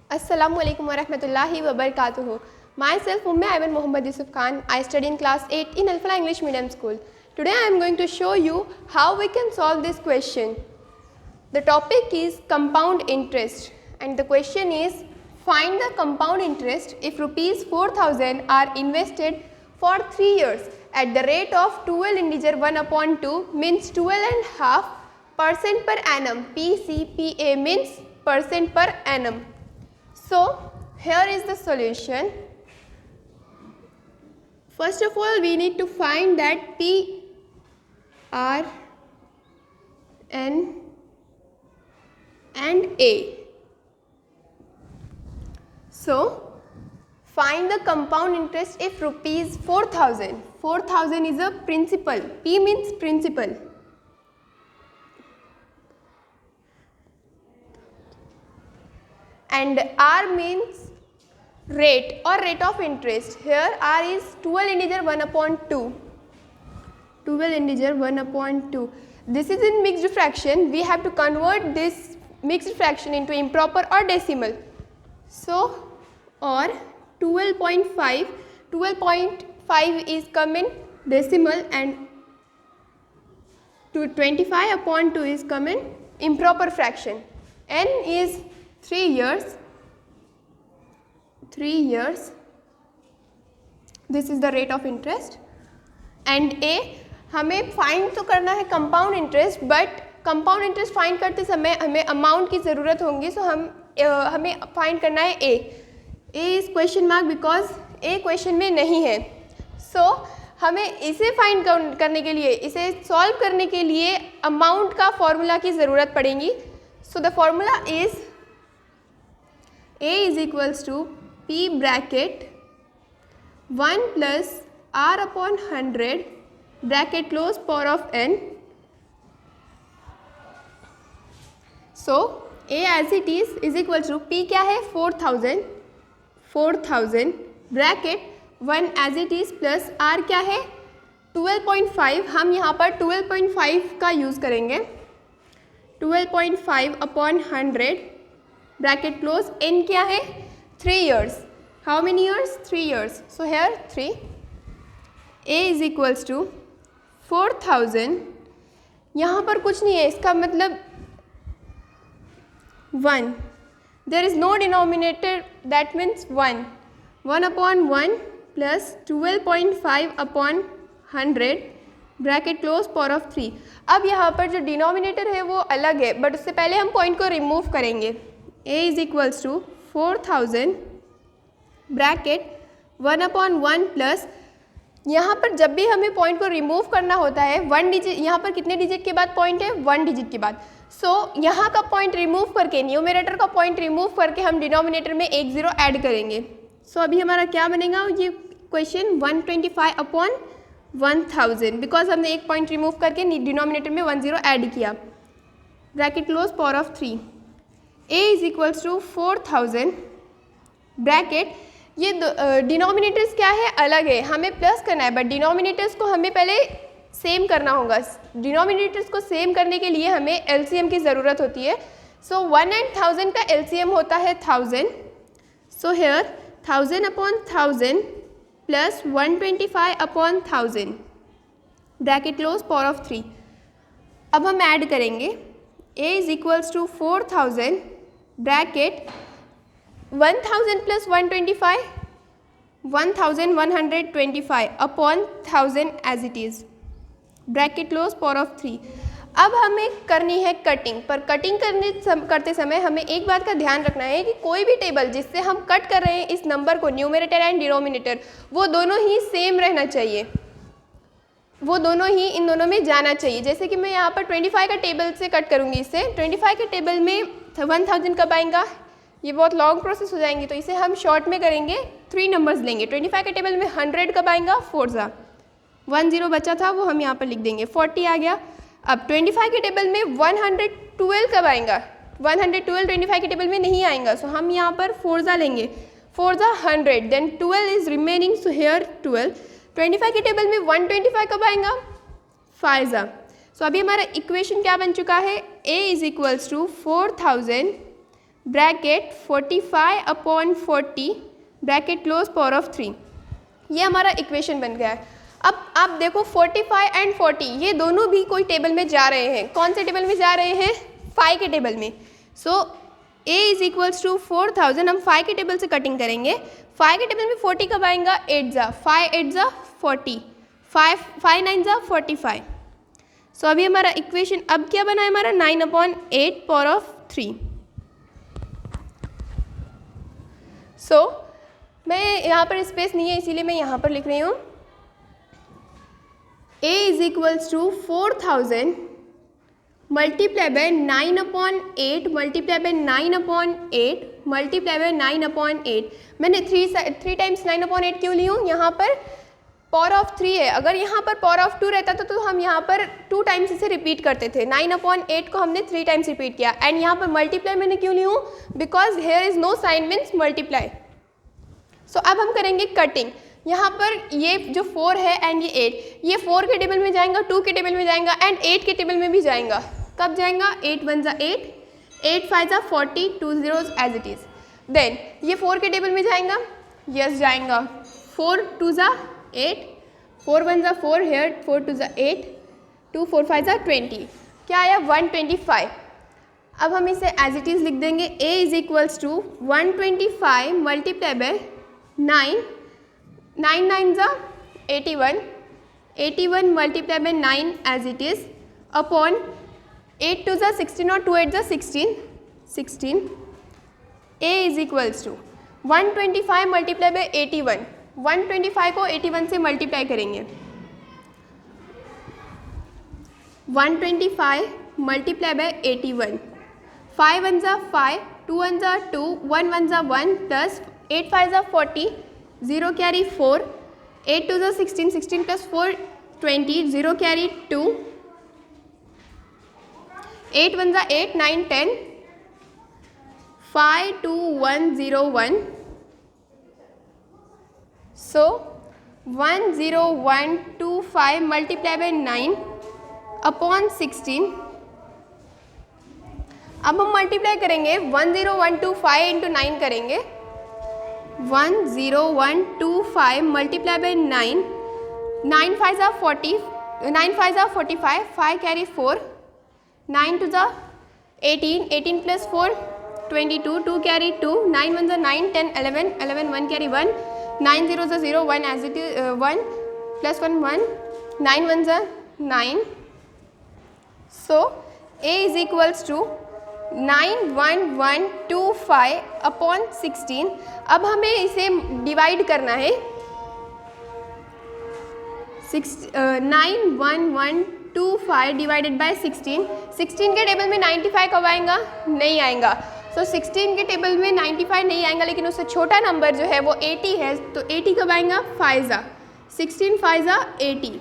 Assalamualaikum warahmatullahi wabarakatuh. Myself Umme Ayman Muhammad Yusuf Khan. I study in class 8 in Al-Falah English Medium School. Today I am going to show you how we can solve this question. The topic is compound interest and the question is find the compound interest if rupees 4,000 are invested for 3 years at the rate of 12 integer 1 upon 2 means 12.5% per annum. PCPA means percent per annum. So here is the solution. First of all, we need to find that P, R, N and A. So find the compound interest if rupees 4,000. 4,000 is a principal. P means principal. And R means rate or rate of interest. Here R is 12 integer 1 upon 2. 12 integer 1 upon 2. This is in mixed fraction. We have to convert this mixed fraction into improper or decimal. So, or 12.5. 12.5 is come in decimal and 25 upon 2 is come in improper fraction. N is 3 years. 3 years. This is the rate of interest. And A, हमें find तो करना है compound interest, but compound interest find करते समय हमें amount की ज़रूरत होगी. सो हमें फाइंड करना है A. Is question mark because A question में नहीं है. सो हमें इसे फाइंड करने के लिए, इसे सॉल्व करने के लिए अमाउंट का फॉर्मूला की ज़रूरत पड़ेगी. So the formula is A is equals to P bracket 1 plus R upon 100 bracket close power of n. So A as it is equal to P क्या है 4,000 bracket 1 as it is plus R क्या है 12.5. हम यहाँ पर 12.5 का use करेंगे. 12.5 upon 100 bracket close n क्या है 3 years. How many years? 3 years. So here 3. A is equals to 4,000. यहाँ पर कुछ नहीं है, इसका मतलब 1. There is no denominator, that means 1. 1 upon 1 plus 12.5 upon 100 bracket close power of 3. अब यहाँ पर जो डिनोमिनेटर है वो अलग है, बट उससे पहले हम पॉइंट को रिमूव करेंगे. A is equals to 4,000 bracket 1 upon 1 plus, यहाँ पर जब भी हमें पॉइंट को रिमूव करना होता है 1 डिजिट, यहाँ पर कितने डिजिट के बाद पॉइंट है 1 डिजिट के बाद. सो यहाँ का पॉइंट रिमूव करके, न्यूमरेटर का पॉइंट रिमूव करके हम डिनोमिनेटर में एक ज़ीरो ऐड करेंगे. सो अभी हमारा क्या बनेगा ये क्वेश्चन 125 अपॉन 1000 बिकॉज हमने एक पॉइंट रिमूव करके डिनोमिनेटर में 1 0 ऐड किया. Bracket close power of 3. A is equals to 4,000 bracket, ये डिनोमिनेटर्स क्या है अलग है, हमें प्लस करना है, बट डिनोमिनेटर्स को हमें पहले सेम करना होगा. डिनोमिनेटर्स को सेम करने के लिए हमें LCM की ज़रूरत होती है. सो 1 and 1000 का LCM होता है 1000. So here 1000 upon 1000 plus 125 upon 1000 bracket close power of 3. अब हम ऐड करेंगे. A is equals to 4,000 bracket 1000 plus 125 1125 upon 1000 as it is bracket close power of 3. अब हमें करनी है कटिंग, पर कटिंग करते समय हमें एक बात का ध्यान रखना है कि कोई भी टेबल जिससे हम कट कर रहे हैं इस नंबर को, न्यूमरेटर एंड डिनोमिनेटर, वो दोनों ही सेम रहना चाहिए, वो दोनों ही इन दोनों में जाना चाहिए. जैसे कि मैं यहाँ पर 25 का टेबल से कट करूँगी, इससे 25 के टेबल में 1000 कब आएगा, ये बहुत लॉन्ग प्रोसेस हो जाएंगी, तो इसे हम शॉर्ट में करेंगे. 3 नंबर्स लेंगे. 25 के टेबल में 100 कब आएगा 4 ज़ा 1 0 बचा था वो हम यहाँ पर लिख देंगे. 40 आ गया. अब 25 के टेबल में 112 कब आएगा, 112 25 के टेबल में नहीं आएगा. सो हम यहाँ पर 4 ज़ा लेंगे. 4 ज़ा 100, then 12 is remaining. So here 12. 25 के टेबल में 125 कब आएगा 5 ज़ा. सो अभी हमारा इक्वेशन क्या बन चुका है, A is equals to 4000 bracket 45/40 bracket close power of 3। ये हमारा इक्वेशन बन गया है। अब आप देखो 45 एंड 40 ये दोनों भी कोई टेबल में जा रहे हैं। कौन से टेबल में जा रहे हैं? 5 के टेबल में। सो A इज इक्वल्स टू 4000। हम 5 के टेबल से कटिंग करेंगे। 5 के टेबल में 40 कब आएगा? 8 जा 5 8 जा 40 5 9 जा 45। सो अभी हमारा इक्वेशन अब क्या बना है हमारा? 9/8 पावर ऑफ 3। सो मैं यहाँ पर स्पेस नहीं है इसीलिए मैं यहाँ पर लिख रही हूँ A is equals to 4000 multiply by 9/8 multiply by 9/8 multiply by 9/8। मैंने 3 टाइम्स 9/8 क्यों ली हूँ? यहाँ पर पावर ऑफ 3 है। अगर यहाँ पर पावर ऑफ 2 रहता तो हम यहाँ पर 2 टाइम्स इसे रिपीट करते थे। 9/8 को हमने 3 टाइम्स रिपीट किया। एंड यहाँ पर मल्टीप्लाई मैंने क्यों ली हूँ? Because here is no sign means multiply. So अब हम करेंगे कटिंग। यहाँ पर ये जो 4 है एंड ये 8, ये 4 के टेबल में जाएगा, 2 के टेबल में जाएगा एंड 8 के टेबल में भी जाएगा। कब जाएगा? 8 1 जा 8 8 5 जा 40 2 zeros as it is. Then ये 4 के टेबल में जाएगा, यस जाएगा। 4 2 जा 8 4 1 जा 4 हेयर 4 2 जा 8 2 4 5 जा 20। क्या आया? 125। अब हम इसे एज इट इज़ लिख देंगे। A is equals to 125 multiply by 9 9 9 जा 81 81 multiply by 9 as it is upon 8 2 जा 16 और 2 8 जा 16 16। A is equals to 125 multiply by 81। 125 को 81 से मल्टीप्लाई करेंगे। 125 मल्टीप्लाई बाय 81 5 1 जा 5 2 1 जा 2 1 1 जा 1 प्लस 8 5 जा 40 0 कैरी 4 8 2 जा 16 16 प्लस 4 20 0 कैरी 2 8 1 जा 8 9 10 5 2 1 0 1। सो 10125 मल्टीप्लाई बाय 9 अपॉन 16। अब हम मल्टीप्लाई करेंगे 10125 इंटू 9 करेंगे। 10125 मल्टीप्लाई बाय 9 9 5 जा 40 9 5 जा 45 5 कैरी 4 9 2 जा 18 18 प्लस 4 22 2 कैरी 2 9 1 जा 9 10 11 11 1 कैरी 1 9 0 जा 0 1 एज इट इज 1 प्लस 1 1 9 1 जा 9। So A is equals to 91125 upon 16। अब हमें इसे डिवाइड करना है। 91125 डिवाइडेड बाय 16। 16 के टेबल में 95 कब आएगा? नहीं आएगा। सो 16 के टेबल में 95 नहीं आएगा, लेकिन उससे छोटा नंबर जो है वो 80 है। तो 80 कब आएगा? 5 जा 16 5 जा 80।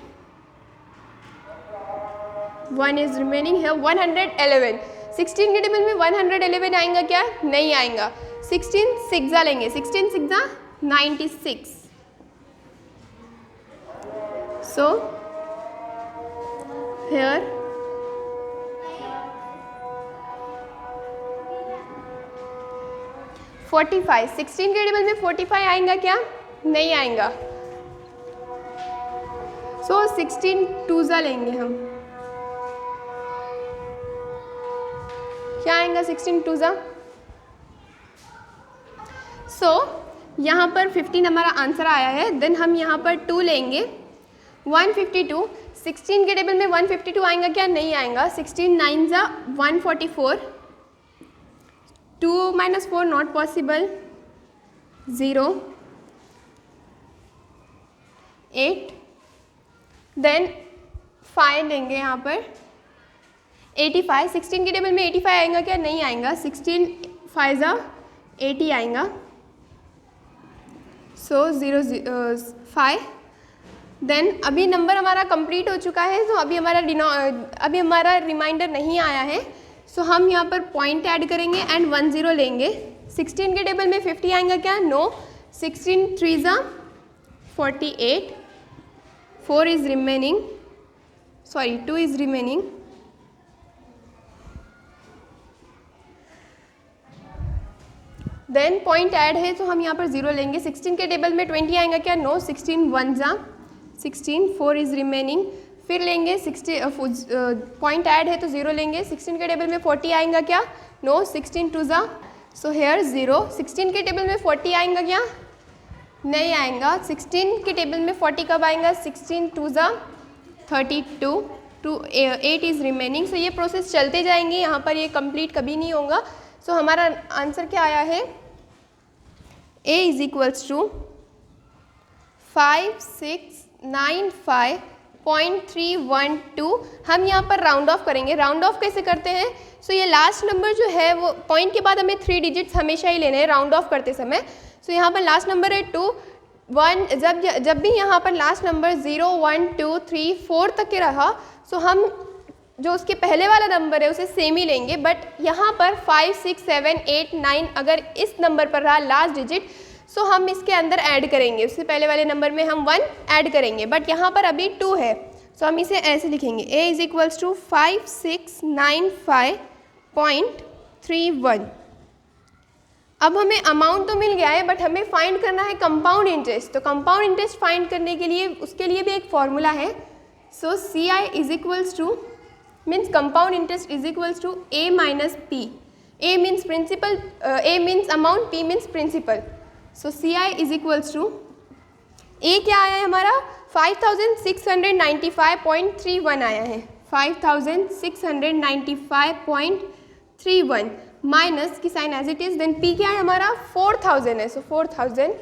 1 इज रिमेनिंग है 111। 16 के टेबल में 111 आएगा क्या? नहीं आएगा। 16 6 जा लेंगे। 16 6 जा 96। सो हियर (45) 16 के टेबल में 45 आएगा क्या? नहीं आएगा। सो 16 2 जा लेंगे हम। क्या आएगा 16 2 जा? सो यहाँ पर 15 हमारा आंसर आया है। देन हम यहाँ पर 2 लेंगे 152। 16 के टेबल में 152 आएगा क्या? नहीं आएगा। 16 9 जा 144 2 - 4 नॉट पॉसिबल 0 8। देन 5 लेंगे यहाँ पर 85। 16 के टेबल में 85 आएगा क्या? नहीं आएगा। 16 5 जा 80 आएगा। सो 0 5। देन अभी नंबर हमारा कंप्लीट हो चुका है। तो अभी हमारा रिमाइंडर नहीं आया है। सो हम यहाँ पर पॉइंट ऐड करेंगे एंड 1 0 लेंगे। 16 के टेबल में 50 आएगा क्या? नो। 16 3 जा 48 4 is remaining, sorry 2 is remaining. Then point add है तो हम यहाँ पर 0 लेंगे। 16 के टेबल में 20 आएगा क्या? नो। 16 1 जा 16, 4 इज रिमेनिंग। फिर लेंगे 60 पॉइंट ऐड है तो 0 लेंगे। 16 के टेबल में 40 आएगा क्या? नो। 16 2 जा, सो हेयर 0। 16 के टेबल में 40 आएगा क्या? नहीं आएगा। 16 के टेबल में 40 कब आएगा? 16 2 जा 32, 8 इज़ रिमेनिंग। सो ये प्रोसेस चलते जाएंगे, यहाँ पर ये कंप्लीट कभी नहीं होगा। सो हमारा आंसर क्या आया है? A is equals to 5695.312। हम यहाँ पर राउंड ऑफ करेंगे। राउंड ऑफ कैसे करते हैं? सो ये लास्ट नंबर जो है वो पॉइंट के बाद हमें 3 डिजिट्स हमेशा ही लेने हैं राउंड ऑफ करते समय। सो यहाँ पर लास्ट नंबर है 2 1। जब भी यहाँ पर लास्ट नंबर 0 1 2 3 4 तक के रहा, सो हम जो उसके पहले वाला नंबर है उसे सेम ही लेंगे। बट यहाँ पर 5 6 7 8 9 अगर इस नंबर पर रहा लास्ट डिजिट, सो हम इसके अंदर ऐड करेंगे। उससे पहले वाले नंबर में हम 1 ऐड करेंगे, बट यहाँ पर अभी 2 है। सो हम इसे ऐसे लिखेंगे, A इज इक्वल्स टू 5695.31। अब हमें अमाउंट तो मिल गया है, बट हमें फाइंड करना है कंपाउंड इंटरेस्ट। तो कंपाउंड इंटरेस्ट फाइंड करने के लिए उसके लिए भी एक फॉर्मूला है। So CI is equals to means compound interest is equals to A minus P। A means principal, A means amount, P means principal. So CI is equals to A क्या आया है हमारा? 5695.31 आया है। 5695.31 माइनस की sign as it is, then P क्या है हमारा? 4000 है। So 4000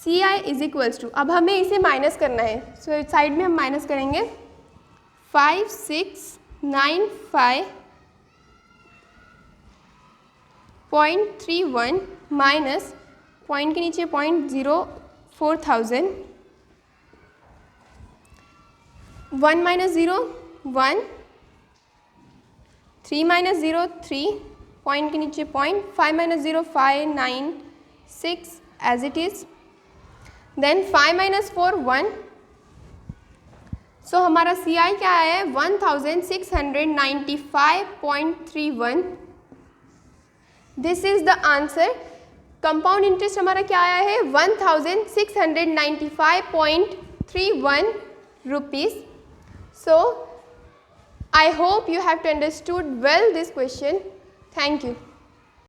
CI is equals to, अब हमें इसे माइनस करना है। सो साइड में हम माइनस करेंगे 5695.31 माइनस पॉइंट के नीचे 0.04,000, 1 माइनस 0 1, 3 माइनस 0 3, पॉइंट के नीचे 5 minus 0 5 9 6 as it is, then 5 minus 4 1। So हमारा CI क्या आया है? 1695.31। This is the answer. Compound interest हमारा क्या आया है? 1695.31 rupees. So I hope you have understood well this question. Thank you.